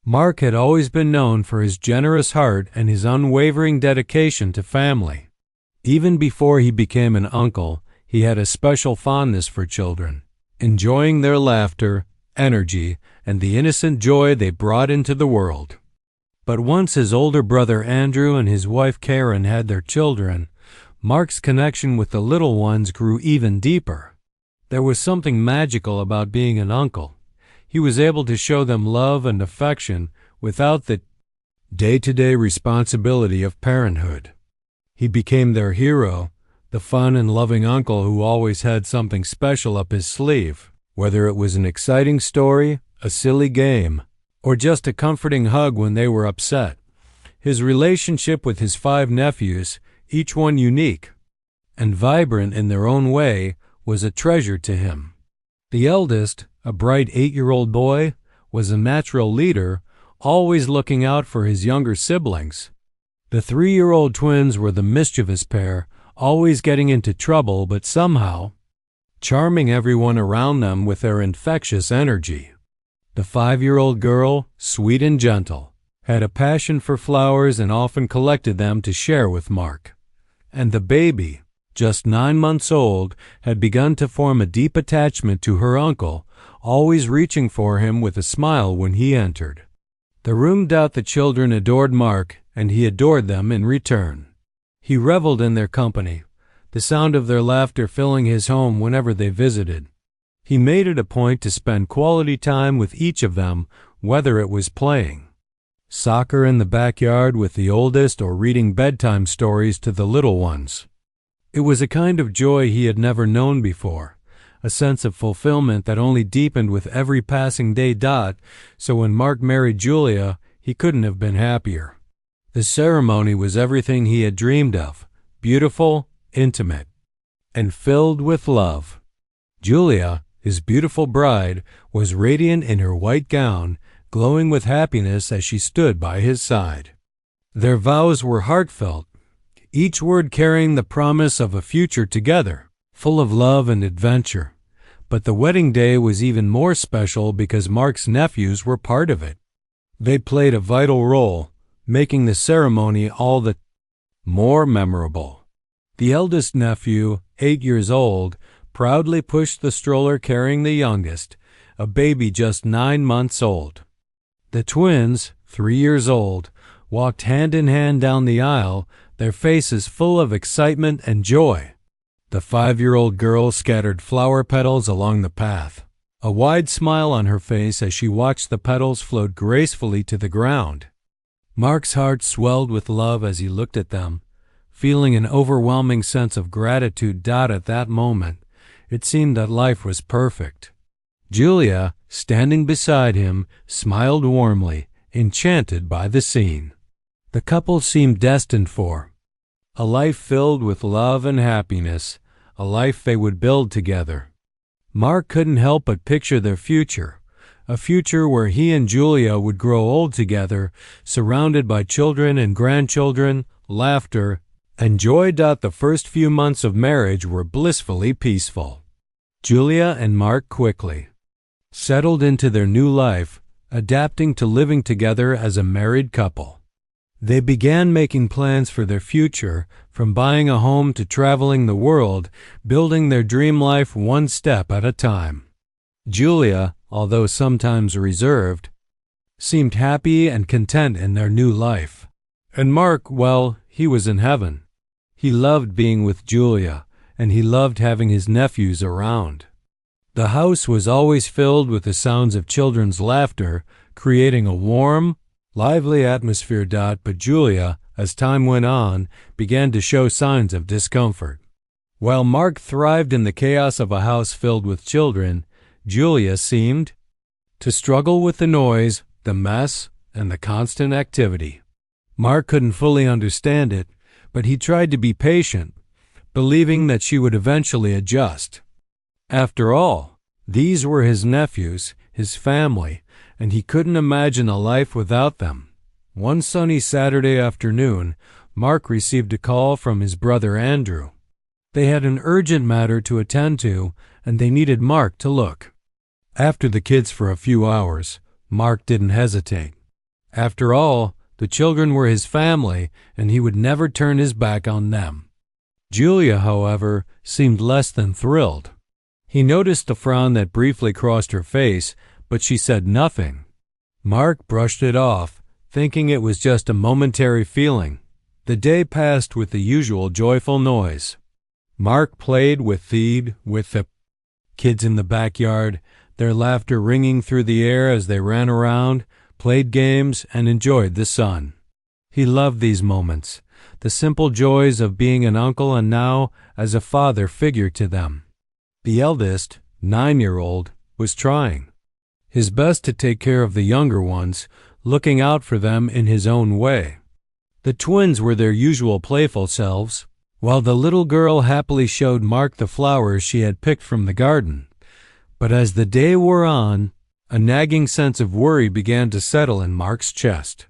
Mark had always been known for his generous heart and his unwavering dedication to family. Even before he became an uncle, he had a special fondness for children, enjoying their laughter, energy, and the innocent joy they brought into the world. But once his older brother Andrew and his wife Karen had their children, Mark's connection with the little ones grew even deeper. There was something magical about being an uncle. He was able to show them love and affection without the day-to-day responsibility of parenthood. He became their hero, the fun and loving uncle who always had something special up his sleeve, whether it was an exciting story, a silly game, or just a comforting hug when they were upset. His relationship with his 5 nephews, each one unique and vibrant in their own way, was a treasure to him. The eldest, a bright 8-year-old boy, was a natural leader, always looking out for his younger siblings. The 3-year-old twins were the mischievous pair, always getting into trouble but somehow charming everyone around them with their infectious energy. The 5-year-old girl, sweet and gentle, had a passion for flowers and often collected them to share with Mark. And the baby, just 9 months old, had begun to form a deep attachment to her uncle, always reaching for him with a smile when he entered. The the children adored Mark, and he adored them in return. He reveled in their company, the sound of their laughter filling his home whenever they visited. He made it a point to spend quality time with each of them, whether it was playing soccer in the backyard with the oldest or reading bedtime stories to the little ones. It was a kind of joy he had never known before, a sense of fulfillment that only deepened with every passing day. So when Mark married Julia, he couldn't have been happier. The ceremony was everything he had dreamed of, beautiful, intimate, and filled with love. Julia, his beautiful bride, was radiant in her white gown, glowing with happiness as she stood by his side. Their vows were heartfelt, each word carrying the promise of a future together, full of love and adventure. But the wedding day was even more special because Mark's nephews were part of it. They played a vital role, making the ceremony all the more memorable. The eldest nephew, 8 years old, proudly pushed the stroller carrying the youngest, a baby just 9 months old. The twins, 3 years old, walked hand in hand down the aisle, their faces full of excitement and joy. The 5-year-old girl scattered flower petals along the path, a wide smile on her face as she watched the petals float gracefully to the ground. Mark's heart swelled with love as he looked at them, feeling an overwhelming sense of gratitude. At that moment, it seemed that life was perfect. Julia, standing beside him, smiled warmly, enchanted by the scene. The couple seemed destined for a life filled with love and happiness, a life they would build together. Mark couldn't help but picture their future, a future where he and Julia would grow old together, surrounded by children and grandchildren, laughter, and joy. The first few months of marriage were blissfully peaceful. Julia and Mark quickly settled into their new life, adapting to living together as a married couple. They began making plans for their future, from buying a home to traveling the world, building their dream life one step at a time. Julia, although sometimes reserved, seemed happy and content in their new life. And Mark, well, he was in heaven. He loved being with Julia, and he loved having his nephews around. The house was always filled with the sounds of children's laughter, creating a warm, lively atmosphere. But Julia, as time went on, began to show signs of discomfort. While Mark thrived in the chaos of a house filled with children, Julia seemed to struggle with the noise, the mess, and the constant activity. Mark couldn't fully understand it, but he tried to be patient, believing that she would eventually adjust. After all, these were his nephews, his family, and he couldn't imagine a life without them. One sunny Saturday afternoon, Mark received a call from his brother Andrew. They had an urgent matter to attend to, and they needed Mark to look after the kids for a few hours. Mark didn't hesitate. After all, the children were his family, and he would never turn his back on them. Julia, however, seemed less than thrilled. He noticed the frown that briefly crossed her face, but she said nothing. Mark brushed it off, thinking it was just a momentary feeling. The day passed with the usual joyful noise. Mark played with the kids in the backyard, their laughter ringing through the air as they ran around, played games, and enjoyed the sun. He loved these moments, the simple joys of being an uncle and now as a father figure to them. The eldest, 9-year-old, was trying his best to take care of the younger ones, looking out for them in his own way. The twins were their usual playful selves, while the little girl happily showed Mark the flowers she had picked from the garden. But as the day wore on, a nagging sense of worry began to settle in Mark's chest.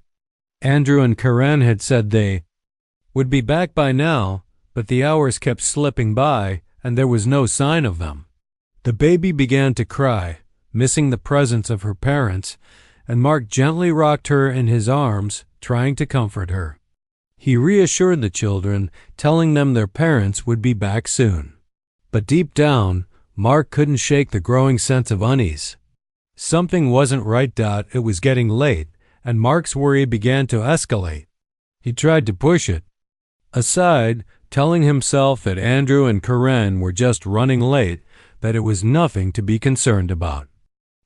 Andrew and Karen had said they would be back by now, but the hours kept slipping by, and there was no sign of them. The baby began to cry, missing the presence of her parents, and Mark gently rocked her in his arms, trying to comfort her. He reassured the children, telling them their parents would be back soon. But deep down, Mark couldn't shake the growing sense of unease. Something wasn't right. It was getting late, and Mark's worry began to escalate. He tried to push it aside, telling himself that Andrew and Karen were just running late, that it was nothing to be concerned about.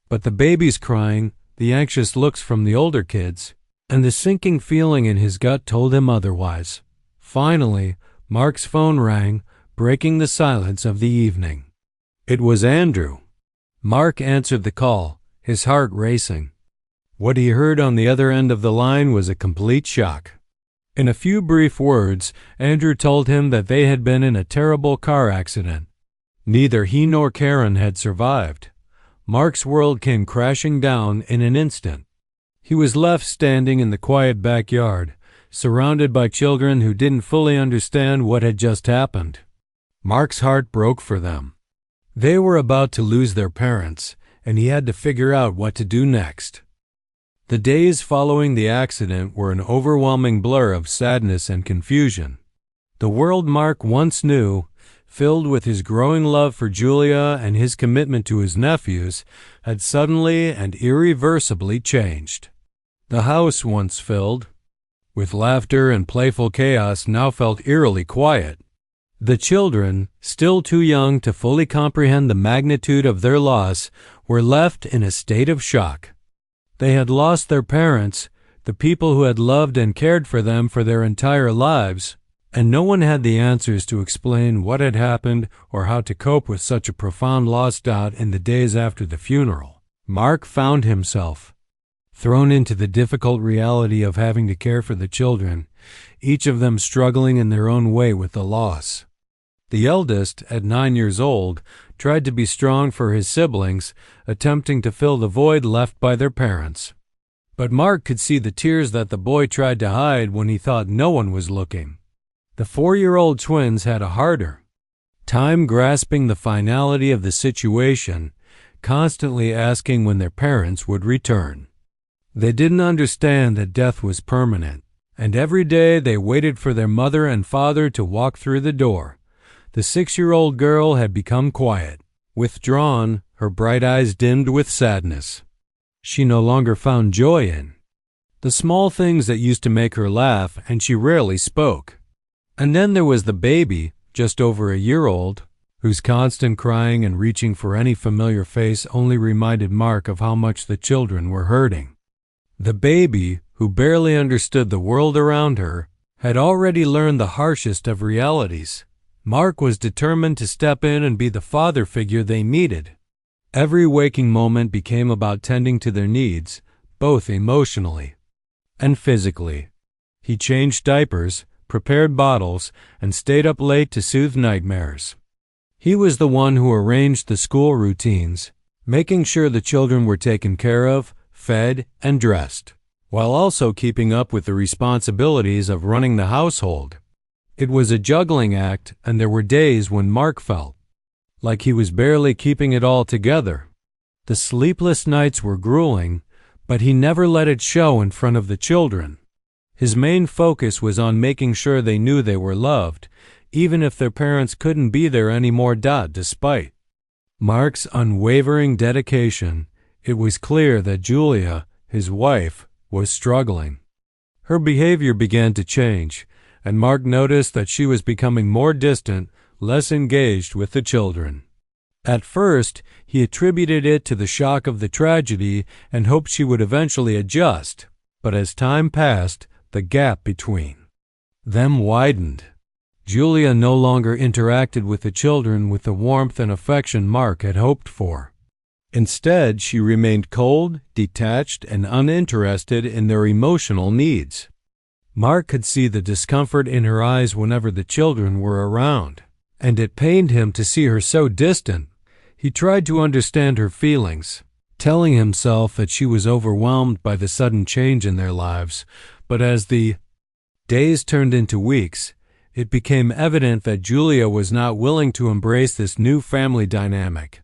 But the baby's crying, the anxious looks from the older kids, and the sinking feeling in his gut told him otherwise. Finally, Mark's phone rang, breaking the silence of the evening. It was Andrew. Mark answered the call, his heart racing. What he heard on the other end of the line was a complete shock. In a few brief words, Andrew told him that they had been in a terrible car accident. Neither he nor Karen had survived. Mark's world came crashing down in an instant. He was left standing in the quiet backyard, surrounded by children who didn't fully understand what had just happened. Mark's heart broke for them. They were about to lose their parents, and he had to figure out what to do next. The days following the accident were an overwhelming blur of sadness and confusion. The world Mark once knew, filled with his growing love for Julia and his commitment to his nephews, had suddenly and irreversibly changed. The house, once filled with laughter and playful chaos, now felt eerily quiet. The children, still too young to fully comprehend the magnitude of their loss, were left in a state of shock. They had lost their parents, the people who had loved and cared for them for their entire lives, and no one had the answers to explain what had happened or how to cope with such a profound loss. In the days after the funeral, Mark found himself thrown into the difficult reality of having to care for the children, each of them struggling in their own way with the loss. The eldest, at 9 years old, tried to be strong for his siblings, attempting to fill the void left by their parents. But Mark could see the tears that the boy tried to hide when he thought no one was looking. The 4-year-old twins had a harder time grasping the finality of the situation, constantly asking when their parents would return. They didn't understand that death was permanent, and every day they waited for their mother and father to walk through the door. The 6-year-old girl had become quiet, withdrawn, her bright eyes dimmed with sadness. She no longer found joy in the small things that used to make her laugh, and she rarely spoke. And then there was the baby, just over a year old, whose constant crying and reaching for any familiar face only reminded Mark of how much the children were hurting. The baby, who barely understood the world around her, had already learned the harshest of realities. Mark was determined to step in and be the father figure they needed. Every waking moment became about tending to their needs, both emotionally and physically. He changed diapers, prepared bottles, and stayed up late to soothe nightmares. He was the one who arranged the school routines, making sure the children were taken care of, fed, and dressed, while also keeping up with the responsibilities of running the household. It was a juggling act, and there were days when Mark felt like he was barely keeping it all together. The sleepless nights were grueling, but he never let it show in front of the children. His main focus was on making sure they knew they were loved, even if their parents couldn't be there anymore. Despite Mark's unwavering dedication, it was clear that Julia, his wife, was struggling. Her behavior began to change, and Mark noticed that she was becoming more distant, less engaged with the children. At first, he attributed it to the shock of the tragedy and hoped she would eventually adjust, but as time passed, the gap between them widened. Julia no longer interacted with the children with the warmth and affection Mark had hoped for. Instead, she remained cold, detached, and uninterested in their emotional needs. Mark could see the discomfort in her eyes whenever the children were around, and it pained him to see her so distant. He tried to understand her feelings, telling himself that she was overwhelmed by the sudden change in their lives, but as the days turned into weeks, it became evident that Julia was not willing to embrace this new family dynamic.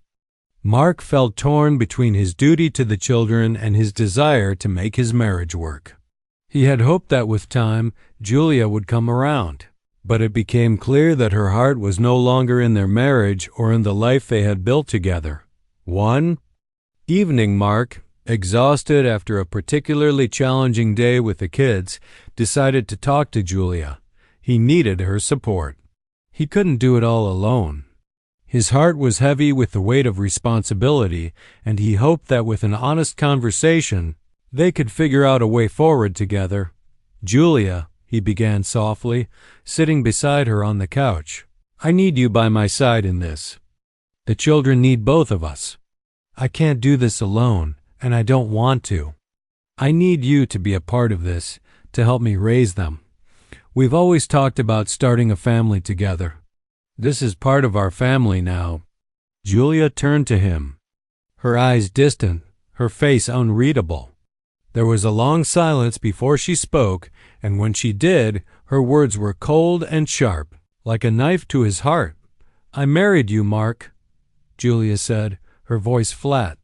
Mark felt torn between his duty to the children and his desire to make his marriage work. He had hoped that with time, Julia would come around, but it became clear that her heart was no longer in their marriage or in the life they had built together. One evening, Mark, exhausted after a particularly challenging day with the kids, decided to talk to Julia. He needed her support. He couldn't do it all alone. His heart was heavy with the weight of responsibility, and he hoped that with an honest conversation, they could figure out a way forward together. "Julia," he began softly, sitting beside her on the couch, "I need you by my side in this. The children need both of us. I can't do this alone, and I don't want to. I need you to be a part of this, to help me raise them. We've always talked about starting a family together. This is part of our family now." Julia turned to him, her eyes distant, her face unreadable. There was a long silence before she spoke, and when she did, her words were cold and sharp, like a knife to his heart. "I married you, Mark," Julia said, her voice flat.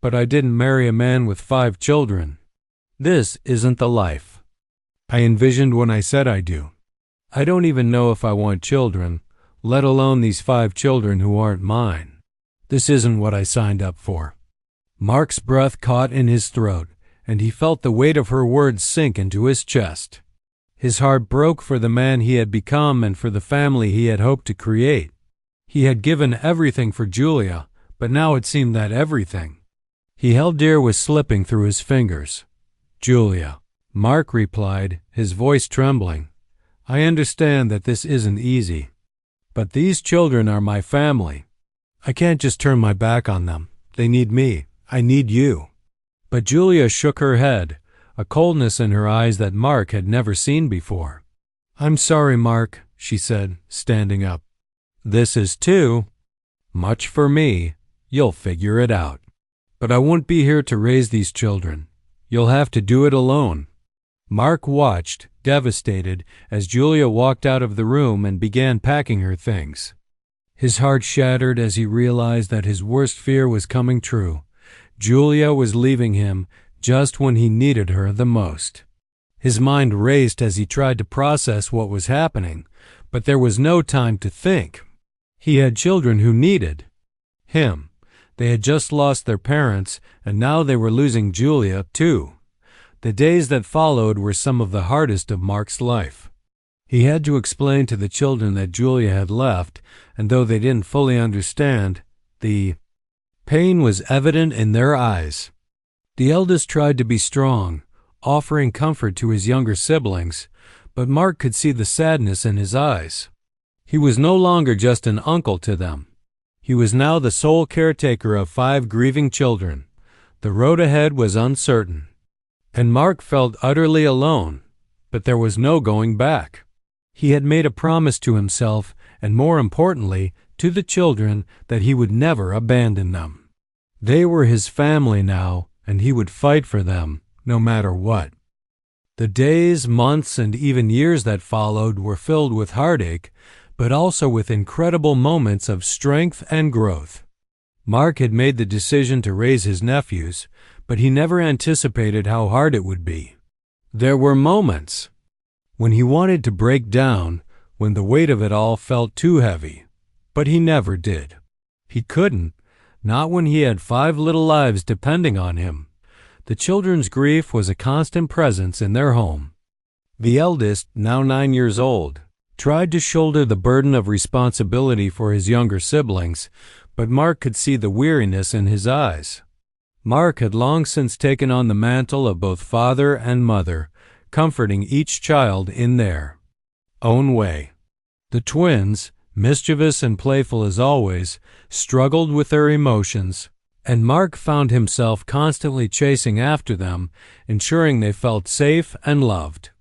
"But I didn't marry a man with 5 children. This isn't the life I envisioned when I said I do. I don't even know if I want children, let alone these 5 children who aren't mine. This isn't what I signed up for." Mark's breath caught in his throat, and he felt the weight of her words sink into his chest. His heart broke for the man he had become and for the family he had hoped to create. He had given everything for Julia, but now it seemed that everything he held dear was slipping through his fingers. "Julia," Mark replied, his voice trembling, "I understand that this isn't easy, but these children are my family. I can't just turn my back on them. They need me. I need you." But Julia shook her head, a coldness in her eyes that Mark had never seen before. "I'm sorry, Mark," she said, standing up. "This is too much for me. You'll figure it out. But I won't be here to raise these children. You'll have to do it alone." Mark watched, devastated, as Julia walked out of the room and began packing her things. His heart shattered as he realized that his worst fear was coming true. Julia was leaving him just when he needed her the most. His mind raced as he tried to process what was happening, but there was no time to think. He had children who needed him. They had just lost their parents, and now they were losing Julia, too. The days that followed were some of the hardest of Mark's life. He had to explain to the children that Julia had left, and though they didn't fully understand, the pain was evident in their eyes. The eldest tried to be strong, offering comfort to his younger siblings, but Mark could see the sadness in his eyes. He was no longer just an uncle to them. He was now the sole caretaker of 5 grieving children. The road ahead was uncertain, and Mark felt utterly alone, but there was no going back. He had made a promise to himself, and more importantly, to the children, that he would never abandon them. They were his family now, and he would fight for them, no matter what. The days, months, and even years that followed were filled with heartache, but also with incredible moments of strength and growth. Mark had made the decision to raise his nephews, but he never anticipated how hard it would be. There were moments when he wanted to break down, when the weight of it all felt too heavy, but he never did. He couldn't, not when he had 5 little lives depending on him. The children's grief was a constant presence in their home. The eldest, now 9 years old, tried to shoulder the burden of responsibility for his younger siblings, but Mark could see the weariness in his eyes. Mark had long since taken on the mantle of both father and mother, comforting each child in their own way. The twins, mischievous and playful as always, struggled with their emotions, and Mark found himself constantly chasing after them, ensuring they felt safe and loved.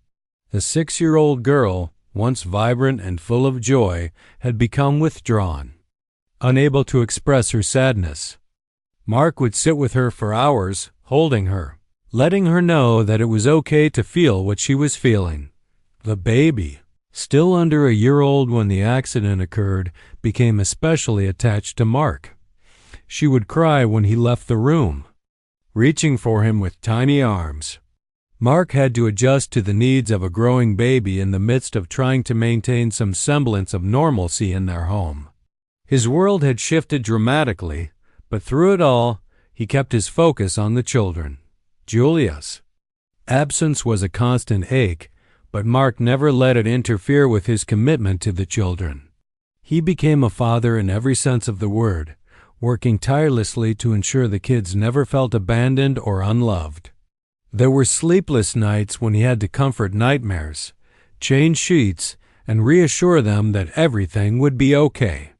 The 6-year-old girl, once vibrant and full of joy, had become withdrawn, unable to express her sadness. Mark would sit with her for hours, holding her, letting her know that it was okay to feel what she was feeling. The baby, still under a year old when the accident occurred, became especially attached to Mark. She would cry when he left the room, reaching for him with tiny arms. Mark had to adjust to the needs of a growing baby in the midst of trying to maintain some semblance of normalcy in their home. His world had shifted dramatically, but through it all, he kept his focus on the children. Julia's absence was a constant ache, but Mark never let it interfere with his commitment to the children. He became a father in every sense of the word, working tirelessly to ensure the kids never felt abandoned or unloved. There were sleepless nights when he had to comfort nightmares, change sheets, and reassure them that everything would be okay.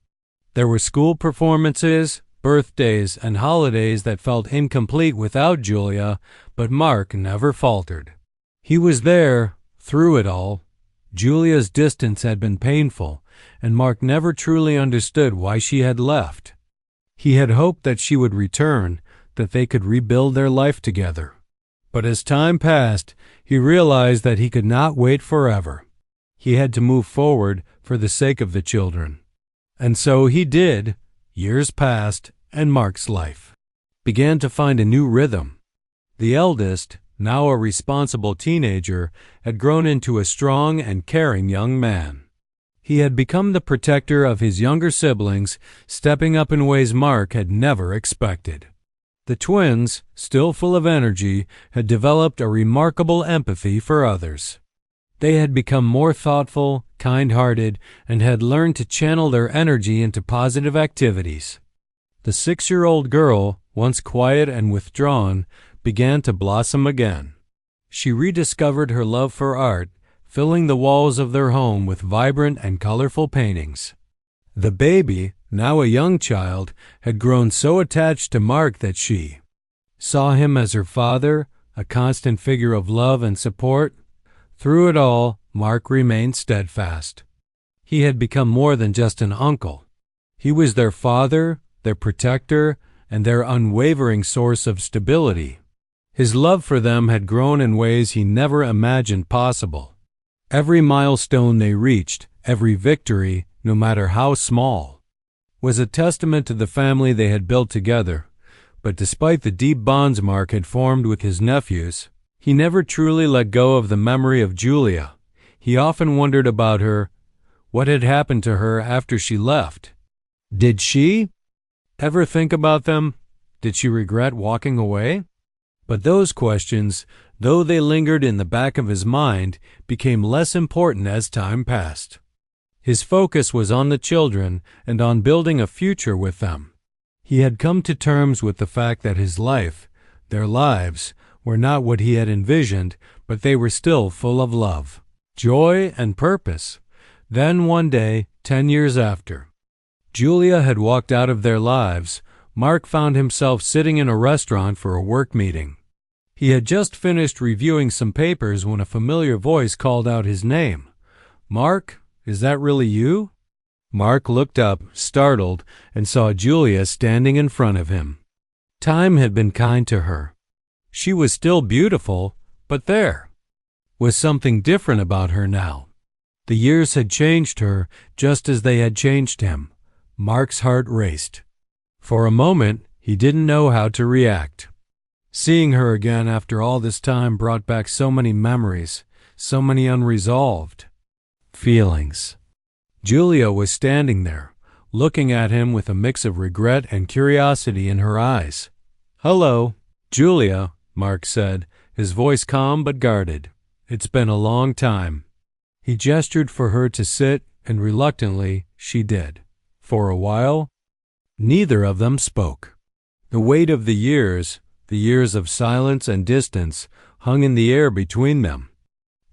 There were school performances, birthdays, and holidays that felt incomplete without Julia, but Mark never faltered. He was there through it all. Julia's distance had been painful, and Mark never truly understood why she had left. He had hoped that she would return, that they could rebuild their life together. But as time passed, he realized that he could not wait forever. He had to move forward for the sake of the children. And so he did. Years passed, and Mark's life began to find a new rhythm. The eldest, now a responsible teenager, had grown into a strong and caring young man. He had become the protector of his younger siblings, stepping up in ways Mark had never expected. The twins, still full of energy, had developed a remarkable empathy for others. They had become more thoughtful, kind-hearted, and had learned to channel their energy into positive activities. The 6-year-old girl, once quiet and withdrawn, began to blossom again. She rediscovered her love for art, filling the walls of their home with vibrant and colorful paintings. The baby, now a young child, had grown so attached to Mark that she saw him as her father, a constant figure of love and support. Through it all, Mark remained steadfast. He had become more than just an uncle. He was their father, their protector, and their unwavering source of stability. His love for them had grown in ways he never imagined possible. Every milestone they reached, every victory, no matter how small, was a testament to the family they had built together. But despite the deep bonds Mark had formed with his nephews, he never truly let go of the memory of Julia. He often wondered about her, what had happened to her after she left. Did she ever think about them? Did she regret walking away? But those questions, though they lingered in the back of his mind, became less important as time passed. His focus was on the children and on building a future with them. He had come to terms with the fact that his life, their lives, were not what he had envisioned, but they were still full of love, joy, and purpose. Then one day, 10 years after Julia had walked out of their lives, Mark found himself sitting in a restaurant for a work meeting. He had just finished reviewing some papers when a familiar voice called out his name. "Mark, is that really you?" Mark looked up, startled, and saw Julia standing in front of him. Time had been kind to her. She was still beautiful, but there was something different about her now. The years had changed her just as they had changed him. Mark's heart raced. For a moment, he didn't know how to react. Seeing her again after all this time brought back so many memories, so many unresolved feelings. Julia was standing there, looking at him with a mix of regret and curiosity in her eyes. "Hello, Julia," Mark said, his voice calm but guarded. "It's been a long time." He gestured for her to sit, and reluctantly she did. For a while, neither of them spoke. The weight of the years of silence and distance, hung in the air between them.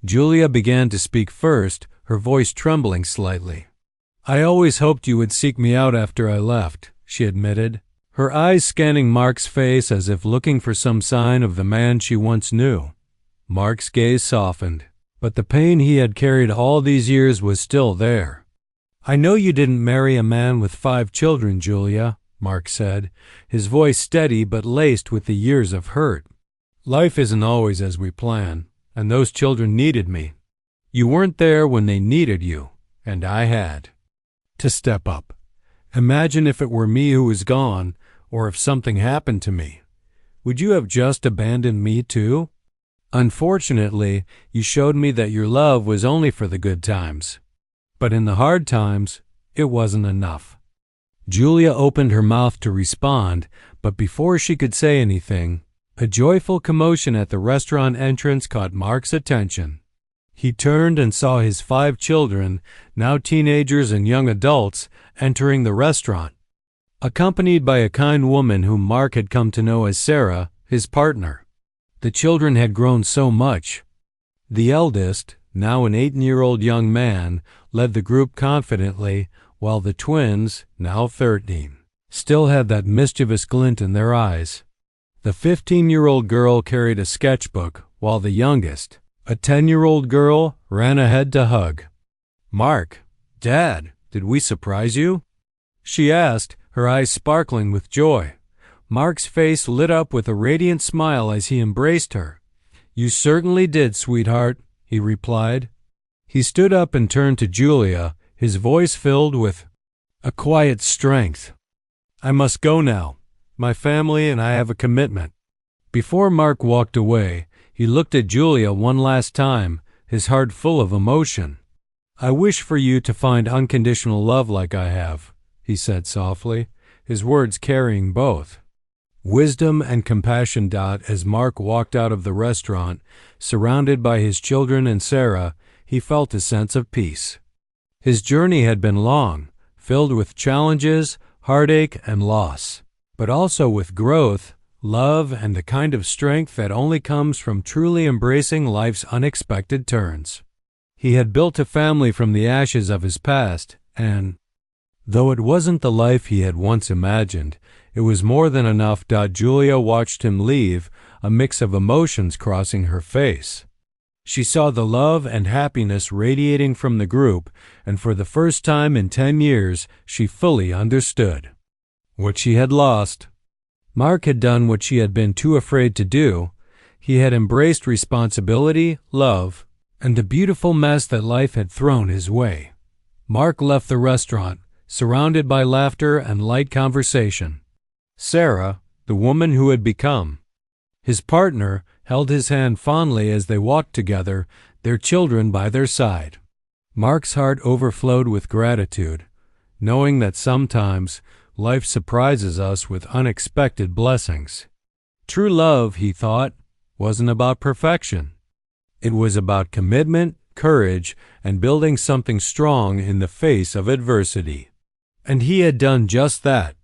Julia began to speak first, her voice trembling slightly. "I always hoped you would seek me out after I left," she admitted, her eyes scanning Mark's face as if looking for some sign of the man she once knew. Mark's gaze softened, but the pain he had carried all these years was still there. "I know you didn't marry a man with 5 children, Julia," Mark said, his voice steady but laced with the years of hurt. "Life isn't always as we plan, and those children needed me. You weren't there when they needed you, and I had to step up. Imagine if it were me who was gone, or if something happened to me. Would you have just abandoned me too? Unfortunately, you showed me that your love was only for the good times. But in the hard times, it wasn't enough." Julia opened her mouth to respond, but before she could say anything, a joyful commotion at the restaurant entrance caught Mark's attention. He turned and saw his 5 children, now teenagers and young adults, entering the restaurant, accompanied by a kind woman whom Mark had come to know as Sarah, his partner. The children had grown so much. The eldest, now an 18-year-old young man, led the group confidently, while the twins, now 13, still had that mischievous glint in their eyes. The 15-year-old girl carried a sketchbook, while the youngest, a 10-year-old girl, ran ahead to hug. "Mark, Dad, did we surprise you?" she asked, her eyes sparkling with joy. Mark's face lit up with a radiant smile as he embraced her. "You certainly did, sweetheart," he replied. He stood up and turned to Julia, his voice filled with a quiet strength. "I must go now. My family and I have a commitment." Before Mark walked away, he looked at Julia one last time, his heart full of emotion. "I wish for you to find unconditional love like I have," he said softly, his words carrying both wisdom and compassion. As Mark walked out of the restaurant, surrounded by his children and Sarah, he felt a sense of peace. His journey had been long, filled with challenges, heartache, and loss, but also with growth, love, and the kind of strength that only comes from truly embracing life's unexpected turns. He had built a family from the ashes of his past, and though it wasn't the life he had once imagined, it was more than enough. Julia watched him leave, a mix of emotions crossing her face. She saw the love and happiness radiating from the group, and for the first time in 10 years, she fully understood what she had lost. Mark had done what she had been too afraid to do. He had embraced responsibility, love, and the beautiful mess that life had thrown his way. Mark left the restaurant, surrounded by laughter and light conversation. Sarah, the woman who had become his partner, held his hand fondly as they walked together, their children by their side. Mark's heart overflowed with gratitude, knowing that sometimes life surprises us with unexpected blessings. True love, he thought, wasn't about perfection. It was about commitment, courage, and building something strong in the face of adversity. And he had done just that.